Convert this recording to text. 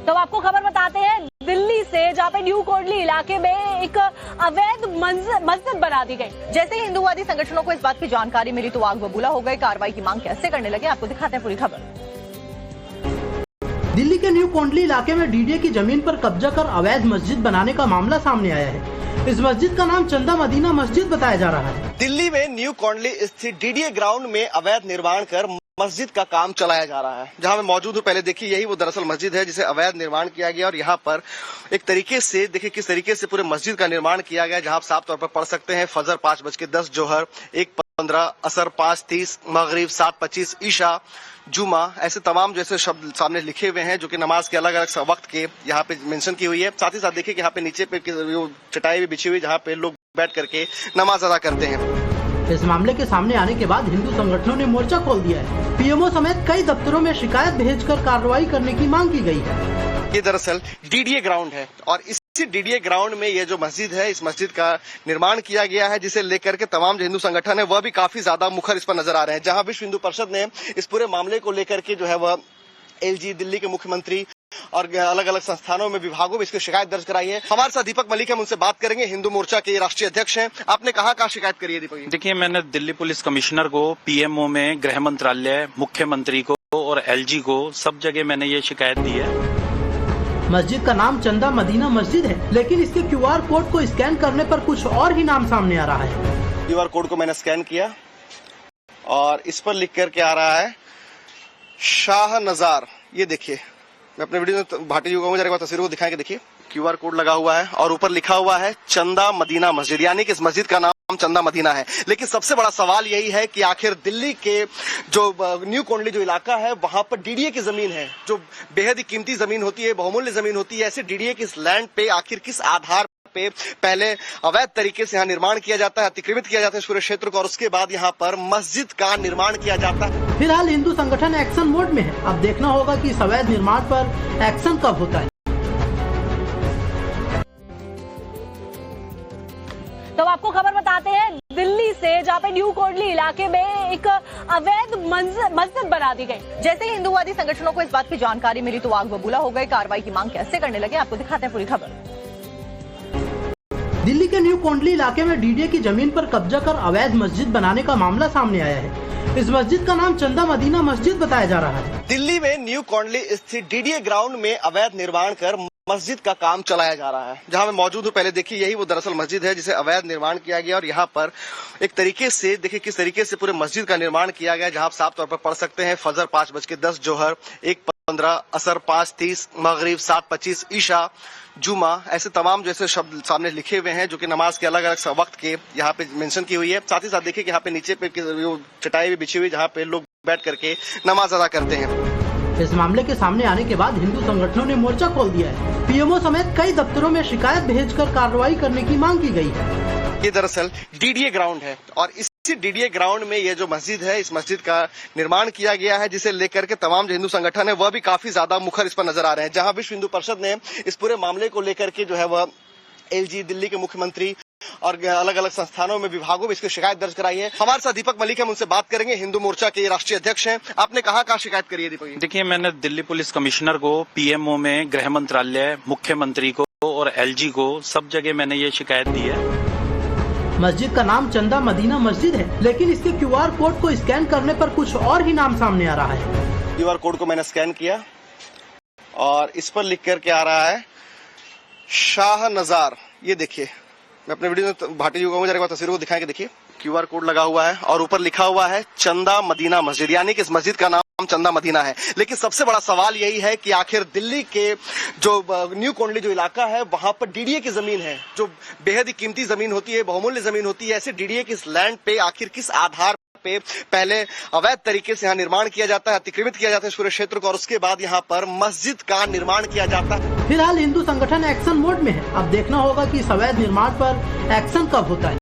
तो आपको खबर बताते हैं दिल्ली से, जहाँ पे न्यू कोडली इलाके में एक अवैध मस्जिद बना दी गई। जैसे ही हिंदूवादी संगठनों को इस बात की जानकारी मिली तो आग बबूला हो गए। कार्रवाई की मांग कैसे करने लगे, आपको दिखाते हैं पूरी खबर। दिल्ली के न्यू कोडली इलाके में डीडीए की जमीन पर कब्जा कर अवैध मस्जिद बनाने का मामला सामने आया है। इस मस्जिद का नाम चंदा मदीना मस्जिद बताया जा रहा है। दिल्ली में न्यू कोडली स्थित डीडीए ग्राउंड में अवैध निर्माण कर मस्जिद का काम चलाया जा रहा है। जहां मैं मौजूद हूं, पहले देखिए, यही वो दरअसल मस्जिद है जिसे अवैध निर्माण किया गया और यहाँ पर एक तरीके से देखिए किस तरीके से पूरे मस्जिद का निर्माण किया गया, जहां आप साफ तौर पर पढ़ सकते हैं फजर 5:10, जोहर 1:15, असर 5:30, मगरिब 7:25, ईशा, जुमा, ऐसे तमाम जैसे शब्द सामने लिखे हुए हैं जो कि नमाज के अलग अलग वक्त के यहाँ पे मेंशन की हुई है। साथ ही साथ देखिए कि यहाँ पे नीचे पे चटाई भी बिछी हुई जहाँ पे लोग बैठ करके नमाज अदा करते हैं। इस मामले के सामने आने के बाद हिंदू संगठनों ने मोर्चा खोल दिया है। पीएमओ समेत कई दफ्तरों में शिकायत भेजकर कार्रवाई करने की मांग की गई है। ये दरअसल डीडीए ग्राउंड है और इसी डीडीए ग्राउंड में ये जो मस्जिद है, इस मस्जिद का निर्माण किया गया है, जिसे लेकर के तमाम जो हिंदू संगठन है वह भी काफी ज्यादा मुखर इस पर नजर आ रहे हैं। जहां विश्व हिंदू परिषद ने इस पूरे मामले को लेकर के जो है वह एलजी, दिल्ली के मुख्यमंत्री और अलग अलग संस्थानों में, विभागों में इसकी शिकायत दर्ज कराई है। हमारे साथ दीपक मलिक, हम उनसे बात करेंगे। हिंदू मोर्चा के राष्ट्रीय अध्यक्ष हैं। आपने कहाँ शिकायत करी है दीपक जी? देखिए, मैंने दिल्ली पुलिस कमिश्नर को, पीएमओ में, गृह मंत्रालय, मुख्यमंत्री को और एलजी को, सब जगह मैंने ये शिकायत दी है। मस्जिद का नाम चंदा मदीना मस्जिद है, लेकिन इसके क्यूआर कोड को स्कैन करने पर कुछ और ही नाम सामने आ रहा है। क्यूआर कोड को मैंने स्कैन किया और इस पर लिख करके आ रहा है शाह नजार। ये देखिए, मैं अपने वीडियो में भाटी युगों में जरा तस्वीरों को दिखाएंगे। देखिए, क्यूआर कोड लगा हुआ है और ऊपर लिखा हुआ है चंदा मदीना मस्जिद, यानी कि इस मस्जिद का नाम चंदा मदीना है। लेकिन सबसे बड़ा सवाल यही है कि आखिर दिल्ली के जो न्यू कोडली जो इलाका है, वहां पर डीडीए की जमीन है, जो बेहद ही कीमती जमीन होती है, बहुमूल्य जमीन होती है। ऐसे डीडीए की इस लैंड पे आखिर किस आधार पे पहले अवैध तरीके से यहाँ निर्माण किया जाता है, अतिक्रमित किया जाता है इस पूरे क्षेत्र को, और उसके बाद यहाँ पर मस्जिद का निर्माण किया जाता है। फिलहाल हिंदू संगठन एक्शन मोड में है। अब देखना होगा कि इस अवैध निर्माण पर एक्शन कब होता है। तो आपको खबर बताते हैं दिल्ली से, जहाँ पे न्यू कोडली इलाके में एक अवैध मस्जिद बना दी गई। जैसे ही हिंदूवादी संगठनों को इस बात की जानकारी मिली तो आग बबूला हो गए। कार्रवाई की मांग कैसे करने लगे, आपको दिखाते हैं पूरी खबर। दिल्ली के न्यू कोडली इलाके में डीडीए की जमीन पर कब्जा कर अवैध मस्जिद बनाने का मामला सामने आया है। इस मस्जिद का नाम चंदा मदीना मस्जिद बताया जा रहा है। दिल्ली में न्यू कोडली स्थित डीडीए ग्राउंड में अवैध निर्माण कर मस्जिद का काम चलाया जा रहा है। जहां मैं मौजूद हूं, पहले देखिए, यही वो दरअसल मस्जिद है जिसे अवैध निर्माण किया गया और यहाँ पर एक तरीके से देखिए किस तरीके से पूरे मस्जिद का निर्माण किया गया, जहां आप साफ तौर पर पढ़ सकते हैं फजर 5:10, जोहर 1:15, असर 5:30, मगरिब 7:25, ईशा, जुमा, ऐसे तमाम जैसे शब्द सामने लिखे हुए हैं जो कि नमाज के अलग अलग वक्त के यहाँ पे मेंशन की हुई है। साथ ही साथ देखिए कि यहाँ पे नीचे पे चटाई भी बिछी हुई जहाँ पे लोग बैठ करके नमाज अदा करते हैं। इस मामले के सामने आने के बाद हिंदू संगठनों ने मोर्चा खोल दिया है। पीएमओ समेत कई दफ्तरों में शिकायत भेजकर कार्रवाई करने की मांग की गई है। ये दरअसल डीडीए ग्राउंड है और इसी डीडीए ग्राउंड में ये जो मस्जिद है, इस मस्जिद का निर्माण किया गया है, जिसे लेकर के तमाम जो हिंदू संगठन है वह भी काफी ज्यादा मुखर इस पर नजर आ रहे हैं। जहां विश्व हिंदू परिषद ने इस पूरे मामले को लेकर के जो है वह एलजी, दिल्ली के मुख्यमंत्री और अलग अलग संस्थानों में, विभागों में इसकी शिकायत दर्ज कराई है। हमारे साथ दीपक मलिक, हम उनसे बात करेंगे। हिंदू मोर्चा के राष्ट्रीय अध्यक्ष हैं। आपने कहाँ शिकायत करी है दीपक जी? देखिए, मैंने दिल्ली पुलिस कमिश्नर को, पीएमओ में, गृह मंत्रालय, मुख्यमंत्री को और एलजी को, सब जगह मैंने ये शिकायत दी है। मस्जिद का नाम चंदा मदीना मस्जिद है, लेकिन इसके क्यूआर कोड को स्कैन करने पर कुछ और ही नाम सामने आ रहा है। क्यूआर कोड को मैंने स्कैन किया और इस पर लिख करके आ रहा है शाह नजार। ये देखिए, मैं अपने वीडियो में भाटी युगों में जरा तस्वीरों को दिखाएंगे। देखिए, क्यूआर कोड लगा हुआ है और ऊपर लिखा हुआ है चंदा मदीना मस्जिद, यानी कि इस मस्जिद का नाम चंदा मदीना है। लेकिन सबसे बड़ा सवाल यही है कि आखिर दिल्ली के जो न्यू कोडली जो इलाका है, वहां पर डीडीए की जमीन है, जो बेहद ही कीमती जमीन होती है, बहुमूल्य जमीन होती है। ऐसे डीडीए की इस लैंड पे आखिर किस आधार पे पहले अवैध तरीके से यहाँ निर्माण किया जाता है, अतिक्रमित किया जाता है इस पूरे क्षेत्र को, और उसके बाद यहाँ पर मस्जिद का निर्माण किया जाता है। फिलहाल हिंदू संगठन एक्शन मोड में है। अब देखना होगा कि इस अवैध निर्माण पर एक्शन कब होता है।